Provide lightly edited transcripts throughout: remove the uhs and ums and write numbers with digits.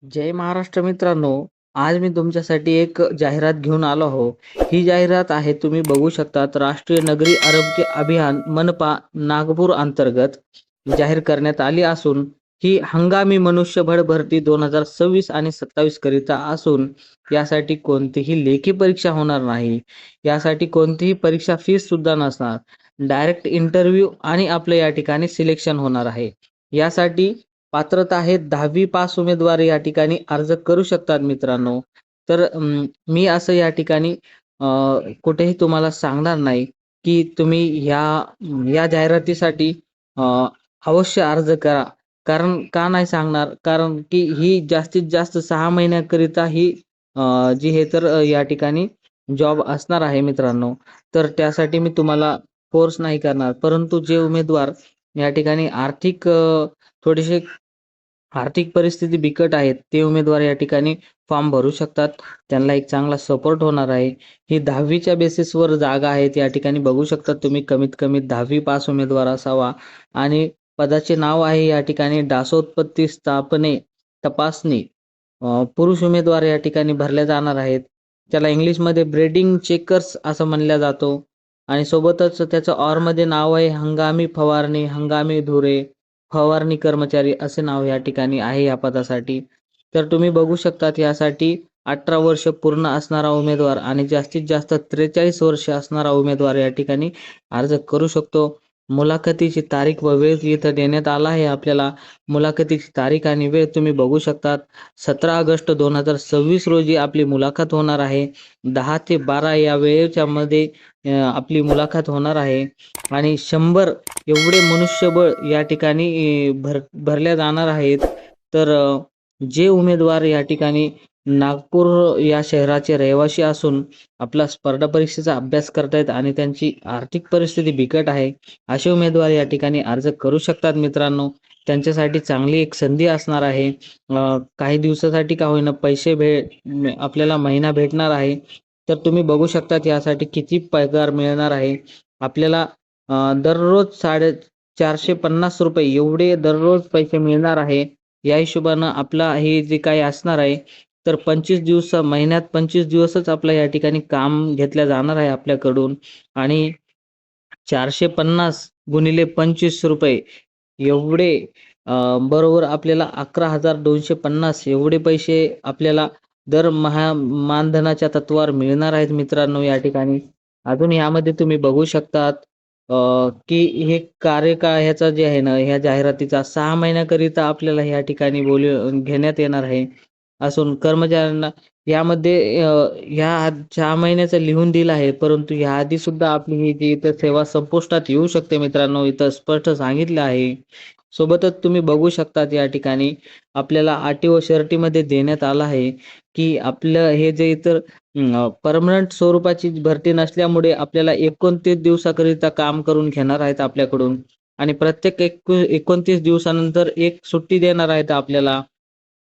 जय महाराष्ट्र मित्रांनो, आज मी तुमच्यासाठी एक जाहिरात घेऊन आलो आहो. ही जाहिरात आहे तुम्ही बघू शकतात राष्ट्रीय नगरी आरोग्य अभियान मनपा नागपूर अंतर्गत जाहीर करण्यात आली असून ही हंगामी मनुष्यबळ भरती 2026 आणि 27 करिता असून यासाठी कोणतीही लेखी परीक्षा होणार नाही. यासाठी कोणतीही परीक्षा फीस सुद्धा नसणार. डायरेक्ट इंटरव्ह्यू आणि आपलं या ठिकाणी सिलेक्शन होणार आहे. यासाठी पात्रता आहे 10वी पास उमेदवार या ठिकाणी अर्ज करू शकतात मित्रांनो. तर मी असं या ठिकाणी कुठेही तुम्हाला सांगणार नाही, की तुम्ही या जाहिरातीसाठी अ, अवश्य अर्ज करा. कारण का नाही सांगणार? कारण की ही जास्तीत जास्त 6 महिन्याकरिता ही जी हे तर या ठिकाणी जॉब असणार आहे मित्रांनो. तर त्यासाठी मी तुम्हाला फोर्स नाही करणार. परंतु जे उमेदवार या ठिकाणी थोडेसे आर्थिक परिस्थिती बिकट आहेत, ते उमेदवार या ठिकाणी फॉर्म भरू शकतात. त्यांना एक चांगला सपोर्ट होणार आहे. ही 10वीच्या बेसिसवर जागा आहेत. या ठिकाणी बघू शकता तुम्ही कमीत कमी 10वी पास उमेदवार असावा आणि पदाचे नाव आहे या ठिकाणी डासोत्पत्ती स्थापने तपासणी. पुरुष उमेदवार या ठिकाणी भरल्या जाणार आहेत. त्याला इंग्लिशमध्ये ब्रेडिंग चेकर्स असं म्हणलं जातो आणि सोबतच त्याचं ऑरमध्ये नाव आहे हंगामी फवारणी, हंगामी धुरे, फवारणी कर्मचारी असे नाव या ठिकाणी आहे या पदासाठी. तर तुम्ही बघू शकतात यासाठी 18 वर्ष पूर्ण असणारा उमेदवार आणि जास्तीत जास्त 43 वर्ष असणारा उमेदवार या ठिकाणी अर्ज करू शकतो. मुलाखतीची तारीख व वेळ इथं देण्यात आला आहे आपल्याला. मुलाखतीची तारीख आणि वेळ तुम्ही बघू शकतात. 17 ऑगस्ट 2026 रोजी आपली मुलाखत होणार आहे. 10 ते 12 या वेळेच्या मध्ये आपली मुलाखत होणार आहे आणि 100 एवढे मनुष्यबळ या ठिकाणी भरल्या जाणार आहेत. तर जे उमेदवार या ठिकाणी नागपूर या शहराचे रहिवासी असून आपला स्पर्धा परीक्षेचा अभ्यास करतायत आणि त्यांची आर्थिक परिस्थिती बिकट आहे, असे उमेदवार या ठिकाणी अर्ज करू शकतात मित्रांनो. त्यांच्यासाठी चांगली एक संधी असणार आहे. काही दिवसासाठी का होईना आपल्याला महिना भेटणार आहे. तर तुम्ही बघू शकतात यासाठी किती पगार मिळणार आहे. आपल्याला दररोज ₹450 एवढे दररोज पैसे मिळणार आहे. या हिशोबानं आपला हे जे काही असणार आहे, तर महिन्यात 25 दिवसच आपलं या ठिकाणी काम घेतलं जाणार आहे आपल्याकडून आणि 450 गुणिले ₹25 एवढे बरोबर आपल्याला 11,250 एवढे पैसे आपल्याला मानधनाच्या तत्त्वावर मिळणार आहेत मित्रांनो या ठिकाणी. अजून यामध्ये तुम्ही बघू शकतात की हे कार्यकाळ ह्याचा जे आहे ना, ह्या जाहिरातीचा 6 महिन्याकरिता आपल्याला या ठिकाणी घेण्यात येणार आहे. असून कर्मचाऱ्यांना यामध्ये ह्या 6 महिन्याचं लिहून दिलं आहे, परंतु ह्याआधी सुद्धा आपली ही जी इथं सेवा संपुष्टात येऊ शकते मित्रांनो, इथं स्पष्ट सांगितलं आहे. सोबतच तुम्ही बघू शकतात या ठिकाणी आपल्याला अटी व शर्तीमध्ये देण्यात आलं आहे, की आपलं हे जे इतर पर्मनंट स्वरूपाची भरती नसल्यामुळे आपल्याला 29 दिवसाकरिता काम करून घेणार आहेत आपल्याकडून आणि प्रत्येक 29 दिवसानंतर एक सुट्टी देणार आहेत आपल्याला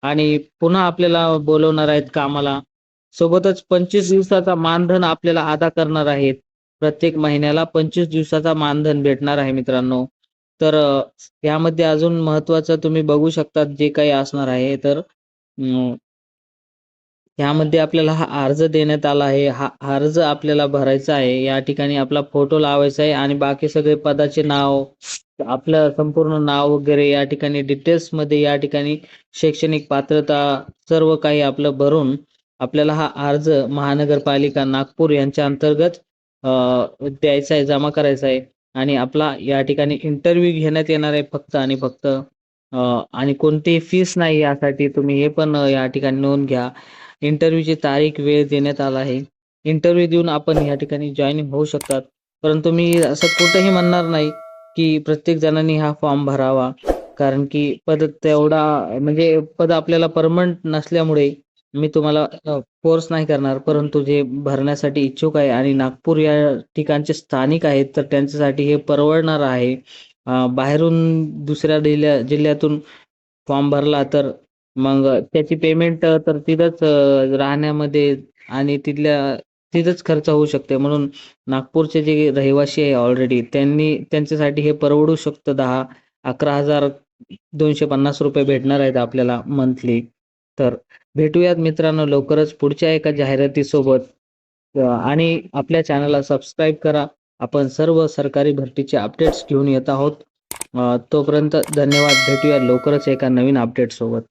आणि पुन्हा आपल्याला बोलवणार आहेत कामाला. सोबतच 25 दिवसाचा मानधन आपल्याला अदा करणार आहेत. प्रत्येक महिन्याला 25 दिवसाचा मानधन भेटणार आहे मित्रांनो. तर यामध्ये अजून महत्त्वाचं तुम्ही बघू शकतात जे काही असणार आहे तर यामध्ये आपल्याला हा अर्ज देण्यात आला आहे. हा अर्ज आपल्याला भरायचा आहे. या ठिकाणी आपला फोटो लावायचा आहे आणि बाकी सगळे पदाचे नाव, आपलं संपूर्ण नाव वगैरे या ठिकाणी डिटेल्समध्ये या ठिकाणी शैक्षणिक पात्रता सर्व काही आपलं भरून आपल्याला हा अर्ज महानगरपालिका नागपूर यांच्या अंतर्गत द्यायचा आहे, जमा करायचा आहे आणि आपला या ठिकाणी इंटरव्ह्यू घेण्यात येणार आहे फक्त आणि फक्त. आणि कोणतीही फीस नाही यासाठी तुम्ही हे पण या ठिकाणी नोंद घ्या. इंटरव्ह्यूची तारीख, वेळ देण्यात आला आहे. इंटरव्ह्यू देऊन आपण या ठिकाणी जॉइनिंग होऊ शकतात. परंतु मी असं कुठेही म्हणणार नाही, की प्रत्येक जणांनी हा फॉर्म भरावा. कारण की पद आपल्याला परमनंट नसल्यामुळे मी तुम्हाला फोर्स नाही करणार. परंतु जे भरण्यासाठी इच्छुक आहे आणि नागपूर या ठिकाणचे स्थानिक आहेत, तर त्यांच्यासाठी हे परवडणार आहे. बाहेरून दुसऱ्या जिल्ह्यातून फॉर्म भरला तर मग त्याची पेमेंट तर तिथंच राहण्यामध्ये आणि तिथंच खर्च होऊ शकते. म्हणून नागपूरचे जे रहिवासी आहे ऑलरेडी त्यांच्यासाठी हे परवडू शकतं. ₹11,250 भेटणार आहेत आपल्याला मंथली. तर भेटूयात मित्रांनो लवकरच पुढच्या एका जाहिरातीसोबत. आणि आपल्या चॅनलला सबस्क्राईब करा. आपण सर्व सरकारी भरतीचे अपडेट्स घेऊन येत आहोत. तोपर्यंत धन्यवाद. भेटूया लवकरच एका नवीन अपडेट सोबत.